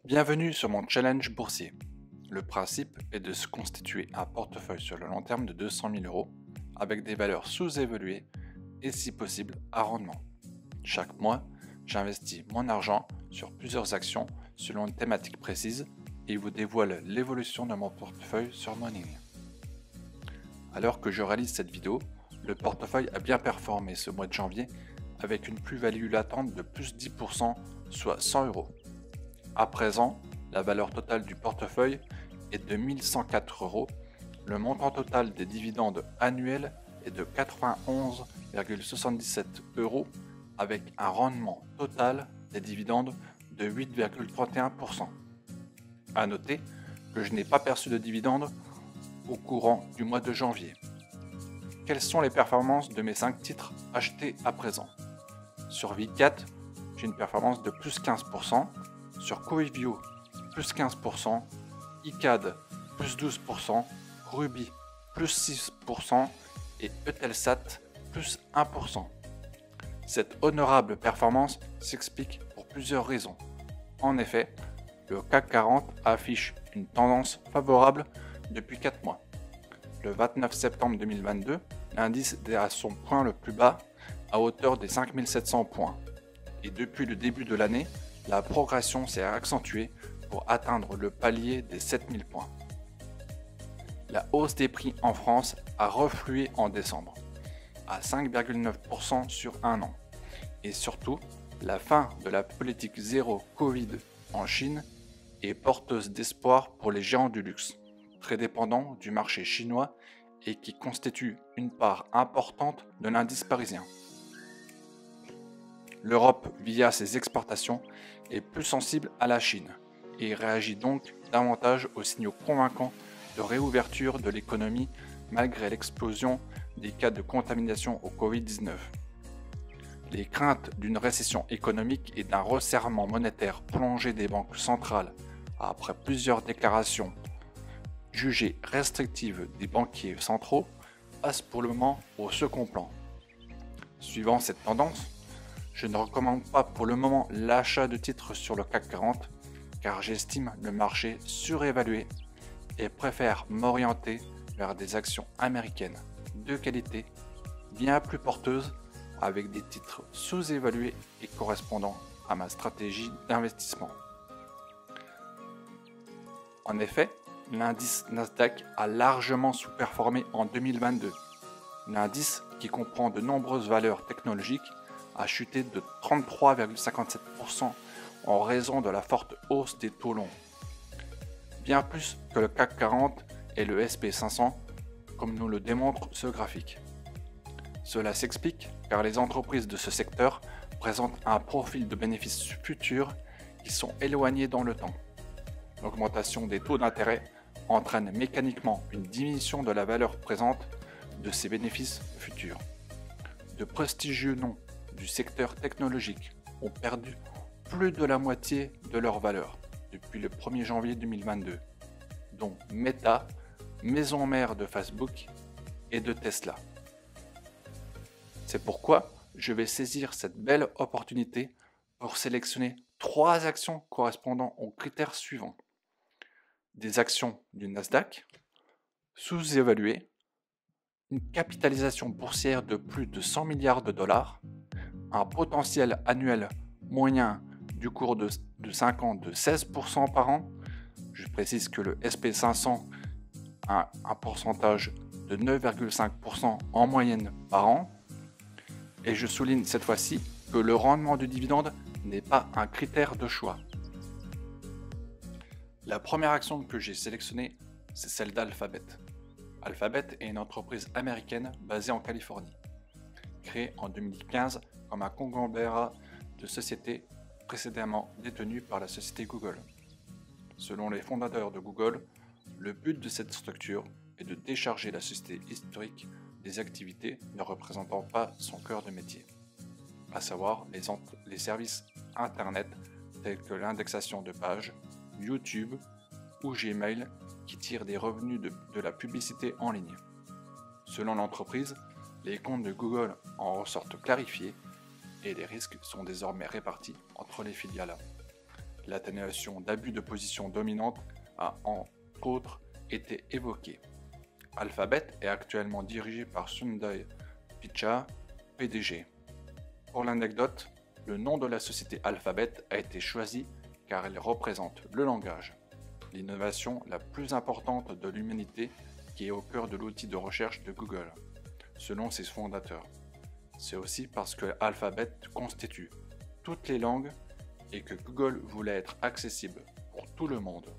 Bienvenue sur mon challenge boursier. Le principe est de se constituer un portefeuille sur le long terme de 200 000 euros avec des valeurs sous-évaluées et si possible à rendement. Chaque mois, j'investis mon argent sur plusieurs actions selon une thématique précise et vous dévoile l'évolution de mon portefeuille sur Morning. Alors que je réalise cette vidéo, le portefeuille a bien performé ce mois de janvier avec une plus-value latente de plus 10%, soit 100 euros. À présent, la valeur totale du portefeuille est de 1104 euros. Le montant total des dividendes annuels est de 91,77 euros avec un rendement total des dividendes de 8,31%. A noter que je n'ai pas perçu de dividendes au courant du mois de janvier. Quelles sont les performances de mes 5 titres achetés à présent? Sur VIC4, j'ai une performance de plus 15%. Sur Coevio, plus 15%, ICAD, plus 12%, Ruby, plus 6% et Eutelsat, plus 1%. Cette honorable performance s'explique pour plusieurs raisons. En effet, le CAC 40 affiche une tendance favorable depuis 4 mois. Le 29 septembre 2022, l'indice est à son point le plus bas, à hauteur des 5700 points. Et depuis le début de l'année, la progression s'est accentuée pour atteindre le palier des 7000 points. La hausse des prix en France a reflué en décembre, à 5,9% sur un an. Et surtout, la fin de la politique zéro Covid en Chine est porteuse d'espoir pour les géants du luxe, très dépendants du marché chinois et qui constituent une part importante de l'indice parisien. L'Europe, via ses exportations, est plus sensible à la Chine et réagit donc davantage aux signaux convaincants de réouverture de l'économie malgré l'explosion des cas de contamination au Covid-19. Les craintes d'une récession économique et d'un resserrement monétaire prolongé des banques centrales après plusieurs déclarations jugées restrictives des banquiers centraux passent pour le moment au second plan. Suivant cette tendance, je ne recommande pas pour le moment l'achat de titres sur le CAC 40 car j'estime le marché surévalué et préfère m'orienter vers des actions américaines de qualité bien plus porteuses avec des titres sous-évalués et correspondant à ma stratégie d'investissement. En effet, l'indice Nasdaq a largement sous-performé en 2022. L'indice, qui comprend de nombreuses valeurs technologiques, a chuté de 33,57% en raison de la forte hausse des taux longs. Bien plus que le CAC 40 et le SP500, comme nous le démontre ce graphique. Cela s'explique car les entreprises de ce secteur présentent un profil de bénéfices futurs qui sont éloignés dans le temps. L'augmentation des taux d'intérêt entraîne mécaniquement une diminution de la valeur présente de ces bénéfices futurs. De prestigieux noms du secteur technologique ont perdu plus de la moitié de leur valeur depuis le 1er janvier 2022, dont Meta, maison mère de Facebook et de Tesla. C'est pourquoi je vais saisir cette belle opportunité pour sélectionner 3 actions correspondant aux critères suivants. Des actions du Nasdaq, sous-évaluées, une capitalisation boursière de plus de 100 milliards de dollars, un potentiel annuel moyen du cours de 5 ans de 16% par an. Je précise que le SP500 a un pourcentage de 9,5% en moyenne par an. Et je souligne cette fois-ci que le rendement du dividende n'est pas un critère de choix. La première action que j'ai sélectionnée, c'est celle d'Alphabet. Alphabet est une entreprise américaine basée en Californie, créée en 2015 comme un conglomérat de sociétés précédemment détenues par la société Google. Selon les fondateurs de Google, le but de cette structure est de décharger la société historique des activités ne représentant pas son cœur de métier, à savoir les services Internet tels que l'indexation de pages, YouTube ou Gmail qui tirent des revenus de la publicité en ligne. Selon l'entreprise, les comptes de Google en ressortent clarifiés et les risques sont désormais répartis entre les filiales. L'atténuation d'abus de position dominante a entre autres été évoquée. Alphabet est actuellement dirigé par Sundar Pichai, PDG. Pour l'anecdote, le nom de la société Alphabet a été choisi car elle représente le langage, l'innovation la plus importante de l'humanité qui est au cœur de l'outil de recherche de Google, selon ses fondateurs. C'est aussi parce que Alphabet constitue toutes les langues et que Google voulait être accessible pour tout le monde.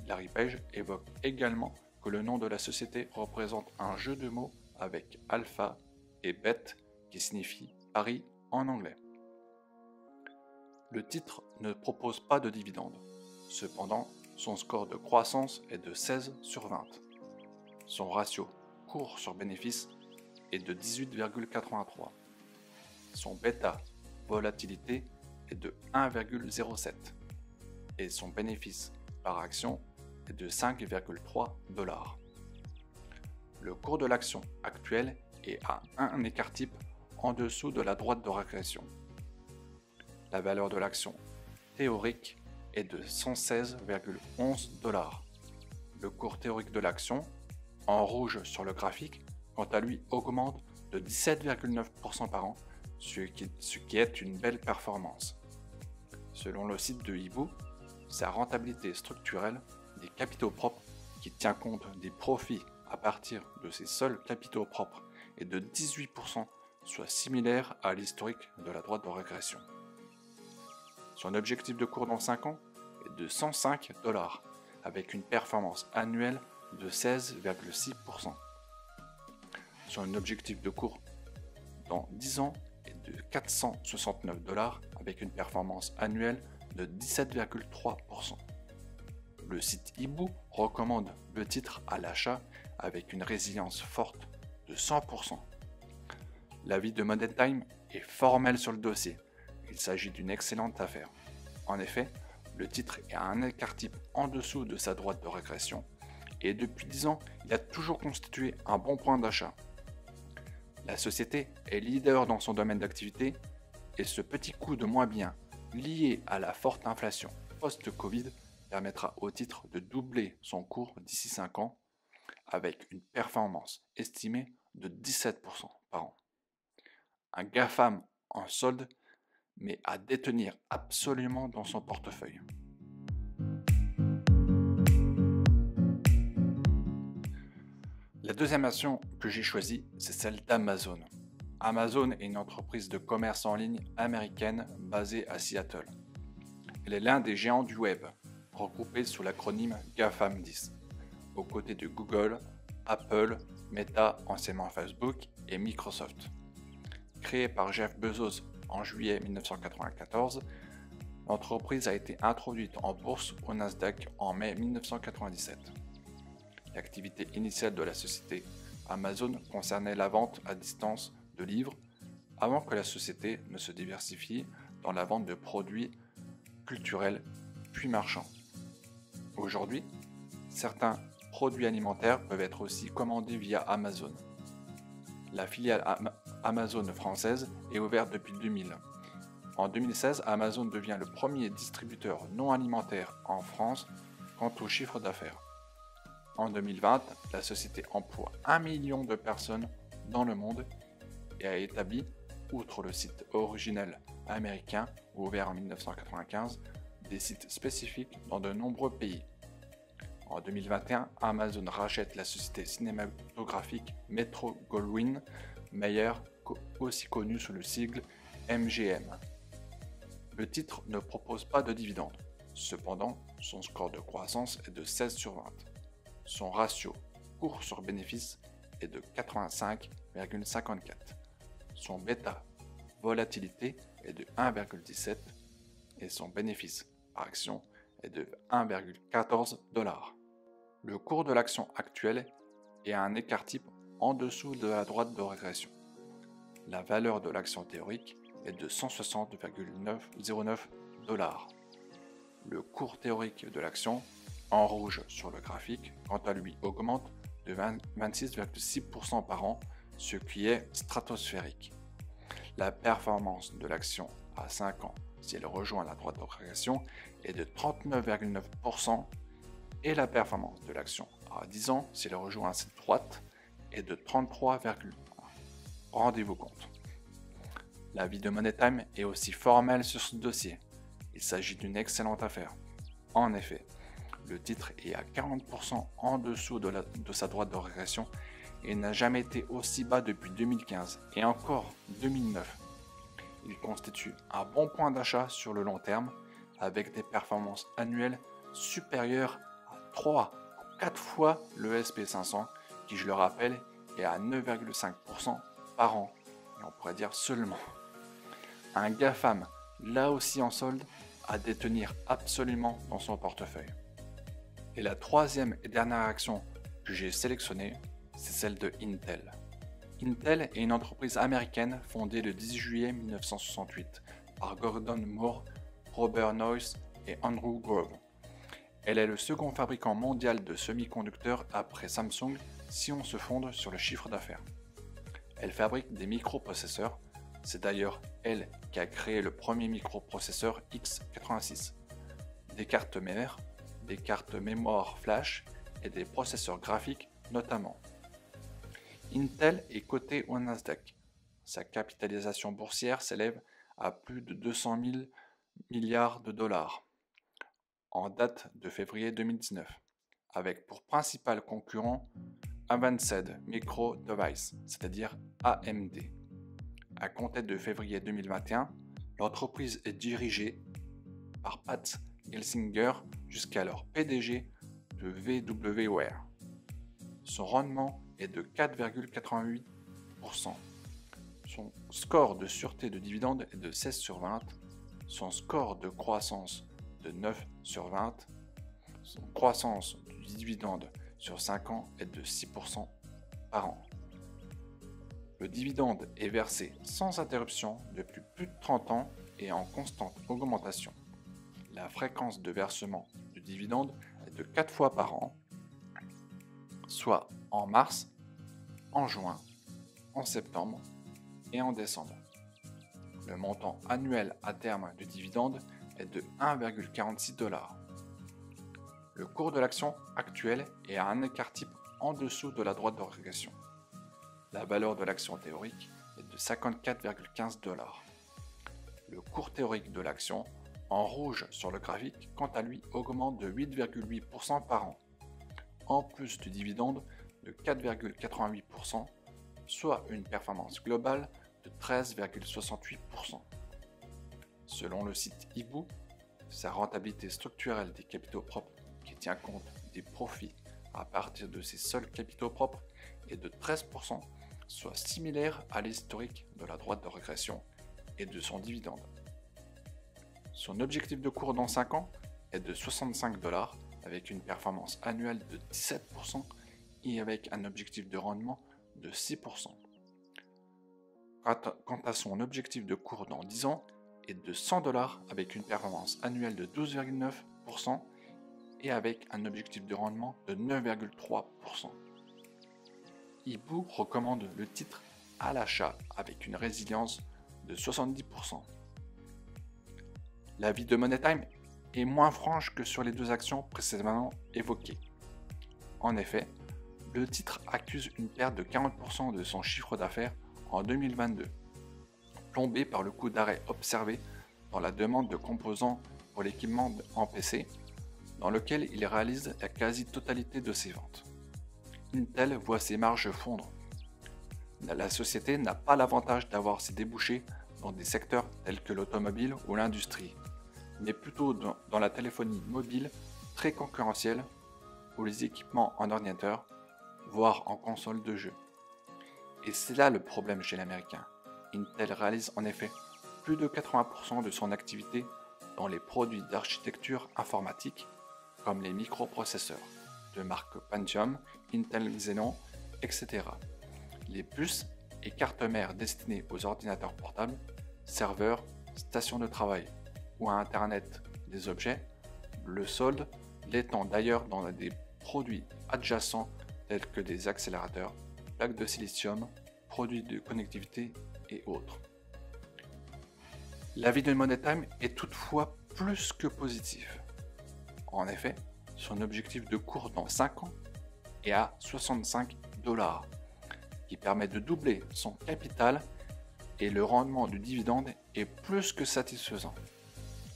Larry Page évoque également que le nom de la société représente un jeu de mots avec alpha et bet qui signifie pari en anglais. Le titre ne propose pas de dividende. Cependant, son score de croissance est de 16 sur 20. Son ratio cours sur bénéfice est de 18,83. Son bêta volatilité est de 1,07 et son bénéfice par action est de 5,3 $. Le cours de l'action actuel est à un écart type en dessous de la droite de régression. La valeur de l'action théorique est de 116,11 $. Le cours théorique de l'action, en rouge sur le graphique, quant à lui augmente de 17,9% par an, ce qui est une belle performance. Selon le site de Hibou, sa rentabilité structurelle des capitaux propres, qui tient compte des profits à partir de ses seuls capitaux propres, est de 18%, soit similaire à l'historique de la droite de régression. Son objectif de cours dans 5 ans est de 105 $, avec une performance annuelle de 16,6%. Son objectif de cours dans 10 ans est de 469 $, avec une performance annuelle de 17,3%. Le site Hibou recommande le titre à l'achat avec une résilience forte de 100%. L'avis de Modern Time est formel sur le dossier. Il s'agit d'une excellente affaire. En effet, le titre est à un écart type en dessous de sa droite de régression et depuis 10 ans, il a toujours constitué un bon point d'achat. La société est leader dans son domaine d'activité et ce petit coup de moins bien lié à la forte inflation post-Covid permettra au titre de doubler son cours d'ici 5 ans avec une performance estimée de 17% par an. Un GAFAM en solde, mais à détenir absolument dans son portefeuille. La deuxième action que j'ai choisie, c'est celle d'Amazon. Amazon est une entreprise de commerce en ligne américaine basée à Seattle. Elle est l'un des géants du web, regroupé sous l'acronyme GAFAM 10, aux côtés de Google, Apple, Meta, anciennement Facebook, et Microsoft. Créée par Jeff Bezos en juillet 1994, l'entreprise a été introduite en bourse au Nasdaq en mai 1997. L'activité initiale de la société Amazon concernait la vente à distance de livres avant que la société ne se diversifie dans la vente de produits culturels puis marchands. Aujourd'hui, certains produits alimentaires peuvent être aussi commandés via Amazon. La filiale Amazon française est ouverte depuis 2000. En 2016, Amazon devient le premier distributeur non alimentaire en France quant au chiffre d'affaires. En 2020, la société emploie 1 million de personnes dans le monde et a établi, outre le site originel américain ouvert en 1995, des sites spécifiques dans de nombreux pays. En 2021, Amazon rachète la société cinématographique Metro-Goldwyn-Mayer, aussi connue sous le sigle MGM. Le titre ne propose pas de dividende. Cependant, son score de croissance est de 16 sur 20. Son ratio cours sur bénéfice est de 85,54. Son bêta volatilité est de 1,17 et son bénéfice par action est de 1,14 $. Le cours de l'action actuelle est à un écart type en dessous de la droite de régression. La valeur de l'action théorique est de 160,09 $. Le cours théorique de l'action, en rouge sur le graphique, quant à lui augmente de 26,6% par an, ce qui est stratosphérique. La performance de l'action à 5 ans si elle rejoint la droite de régression est de 39,9% et la performance de l'action à 10 ans, si elle rejoint cette droite, est de 33,1%. Rendez-vous compte. L'avis de Money Time est aussi formel sur ce dossier. Il s'agit d'une excellente affaire. En effet, le titre est à 40% en dessous de sa droite de régression et n'a jamais été aussi bas depuis 2015 et encore 2009. Il constitue un bon point d'achat sur le long terme avec des performances annuelles supérieures à 3 ou 4 fois le SP500 qui, je le rappelle, est à 9,5% par an. Et on pourrait dire seulement. Un GAFAM, là aussi en solde, à détenir absolument dans son portefeuille. Et la troisième et dernière action que j'ai sélectionnée, c'est celle de Intel. Intel est une entreprise américaine fondée le 10 juillet 1968 par Gordon Moore, Robert Noyce et Andrew Grove. Elle est le second fabricant mondial de semi-conducteurs après Samsung si on se fonde sur le chiffre d'affaires. Elle fabrique des microprocesseurs, c'est d'ailleurs elle qui a créé le premier microprocesseur x86, des cartes mères, des cartes mémoire flash et des processeurs graphiques notamment. Intel est coté au Nasdaq. Sa capitalisation boursière s'élève à plus de 200 000 milliards de dollars en date de février 2019, avec pour principal concurrent Advanced Micro Devices, c'est-à-dire AMD. À compter de février 2021, l'entreprise est dirigée par Pat Gelsinger, jusqu'alors PDG de VMware. Son rendement est de 4,88%. Son score de sûreté de dividende est de 16 sur 20. Son score de croissance de 9 sur 20. Son croissance du dividende sur 5 ans est de 6% par an. Le dividende est versé sans interruption depuis plus de 30 ans et en constante augmentation. La fréquence de versement du dividende est de 4 fois par an, soit en mars, en juin, en septembre et en décembre. Le montant annuel à terme du dividende est de 1,46 $. Le cours de l'action actuel est à un écart type en dessous de la droite de régression. La valeur de l'action théorique est de 54,15 $. Le cours théorique de l'action, en rouge sur le graphique, quant à lui augmente de 8,8% par an, en plus du dividende de 4,88%, soit une performance globale de 13,68%. Selon le site Ibu, sa rentabilité structurelle des capitaux propres, qui tient compte des profits à partir de ses seuls capitaux propres, est de 13%, soit similaire à l'historique de la droite de régression et de son dividende. Son objectif de cours dans 5 ans est de 65 $, avec une performance annuelle de 17% et avec un objectif de rendement de 6%. Quant à son objectif de cours dans 10 ans est de 100 $ avec une performance annuelle de 12,9% et avec un objectif de rendement de 9,3%. Ibu recommande le titre à l'achat avec une résilience de 70%. L'avis de Money Time est moins franche que sur les deux actions précédemment évoquées. En effet, le titre accuse une perte de 40% de son chiffre d'affaires en 2022, plombé par le coup d'arrêt observé dans la demande de composants pour l'équipement en PC, dans lequel il réalise la quasi-totalité de ses ventes. Intel voit ses marges fondre. La société n'a pas l'avantage d'avoir ses débouchés dans des secteurs tels que l'automobile ou l'industrie, mais plutôt dans la téléphonie mobile très concurrentielle ou les équipements en ordinateur, voire en console de jeu. Et c'est là le problème chez l'américain. Intel réalise en effet plus de 80% de son activité dans les produits d'architecture informatique, comme les microprocesseurs de marque Pentium, Intel Xenon, etc. Les puces et cartes mères destinées aux ordinateurs portables, serveurs, stations de travail ou à Internet des objets, le solde l'étant d'ailleurs dans des produits adjacents tels que des accélérateurs, plaques de silicium, produits de connectivité et autres. L'avis de Money Time est toutefois plus que positif. En effet, son objectif de cours dans 5 ans est à 65 $, qui permet de doubler son capital et le rendement du dividende est plus que satisfaisant.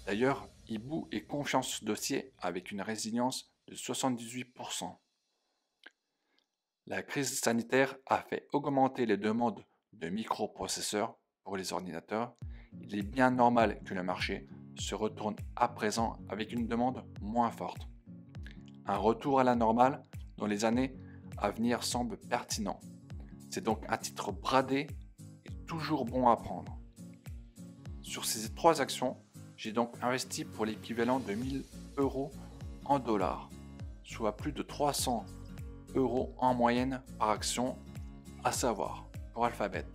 D'ailleurs, Hibou est confiant sur ce dossier avec une résilience de 78%. La crise sanitaire a fait augmenter les demandes de microprocesseurs pour les ordinateurs. Il est bien normal que le marché se retourne à présent avec une demande moins forte. Un retour à la normale dans les années à venir semble pertinent. C'est donc un titre bradé et toujours bon à prendre. Sur ces 3 actions, j'ai donc investi pour l'équivalent de 1000 € en dollars, soit plus de 300 € en moyenne par action, à savoir pour Alphabet,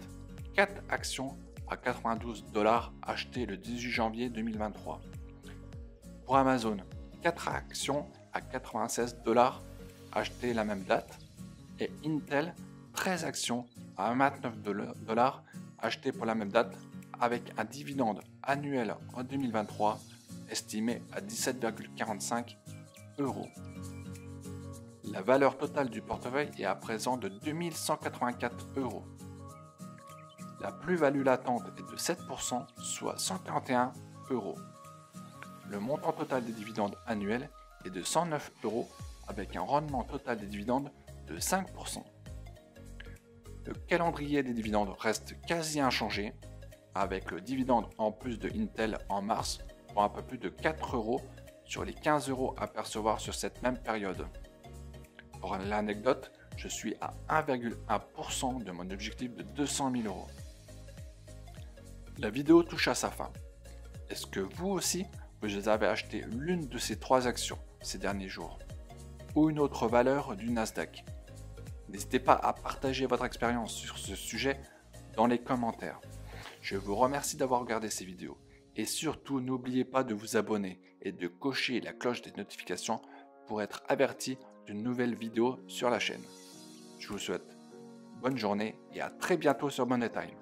4 actions à 92 $ achetées le 18 janvier 2023. Pour Amazon, 4 actions à 96 $ achetées la même date. Et Intel, 13 actions à 29 $ achetées pour la même date avec un dividende annuel en 2023 estimé à 17,45 €. La valeur totale du portefeuille est à présent de 2184 €. La plus-value latente est de 7%, soit 141 €. Le montant total des dividendes annuels est de 109 € avec un rendement total des dividendes de 5%. Le calendrier des dividendes reste quasi inchangé, avec le dividende en plus de Intel en mars pour un peu plus de 4 € sur les 15 € à percevoir sur cette même période. Pour l'anecdote, je suis à 1,1% de mon objectif de 200 000 €. La vidéo touche à sa fin. Est-ce que vous aussi, vous avez acheté l'une de ces 3 actions ces derniers jours ou une autre valeur du Nasdaq? N'hésitez pas à partager votre expérience sur ce sujet dans les commentaires. Je vous remercie d'avoir regardé ces vidéos et surtout n'oubliez pas de vous abonner et de cocher la cloche des notifications pour être averti d'une nouvelle vidéo sur la chaîne. Je vous souhaite bonne journée et à très bientôt sur Money Time.